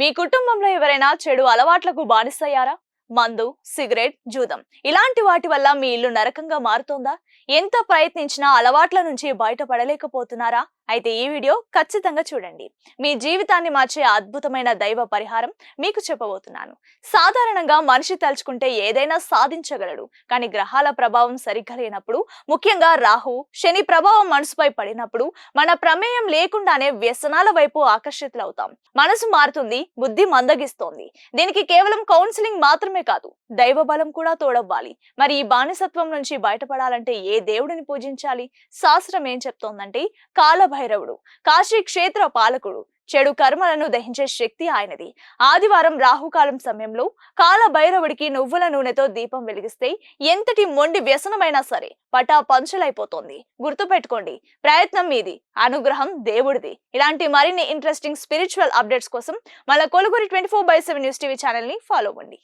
మీ కుటుంబంలో ఎవరైనా చెడు అలవాట్లకు బానిసయ్యారా? మందు, సిగరెట్, జూదం ఇలాంటి వాటి వల్ల మీ ఇల్లు నరకంగా మారుతోందా? ఎంత ప్రయత్నించినా అలవాట్ల నుంచి బయటపడలేకపోతున్నారా? అయితే ఈ వీడియో ఖచ్చితంగా చూడండి. మీ జీవితాన్ని మార్చే అద్భుతమైన దైవ పరిహారం మీకు చెప్పబోతున్నాను. సాధారణంగా మనిషి తలుచుకుంటే ఏదైనా సాధించగలడు. కానీ గ్రహాల ప్రభావం సరిగ్గా లేనప్పుడు, ముఖ్యంగా రాహు, శని ప్రభావం మనసుపై పడినప్పుడు మన ప్రమేయం లేకుండానే వ్యసనాల వైపు ఆకర్షితులవుతాం. మనసు మారుతుంది, బుద్ధి మందగిస్తోంది. దీనికి కేవలం కౌన్సిలింగ్ మాత్రమే కాదు, దైవ బలం కూడా తోడవ్వాలి. మరి ఈ బానిసత్వం నుంచి బయటపడాలంటే ఏ దేవుడిని పూజించాలి? శాస్త్రం ఏం చెప్తోందంటే కాలభైరవుడు, కాశీ క్షేత్ర పాలకుడు, చెడు కర్మలను దహించే శక్తి ఆయనది. ఆదివారం రాహుకాలం సమయంలో కాలభైరవుడికి నువ్వుల నూనెతో దీపం వెలిగిస్తే ఎంతటి మొండి వ్యసనమైనా సరే పటా పంచలైపోతోంది. గుర్తుపెట్టుకోండి, ప్రయత్నం మీది, అనుగ్రహం దేవుడిది. ఇలాంటి మరిన్ని ఇంట్రెస్టింగ్ స్పిరిచువల్ అప్డేట్స్ కోసం మన కొలుగురి 24/7 న్యూస్ టీవీ ఛానల్ ని ఫాలో అవ్వండి.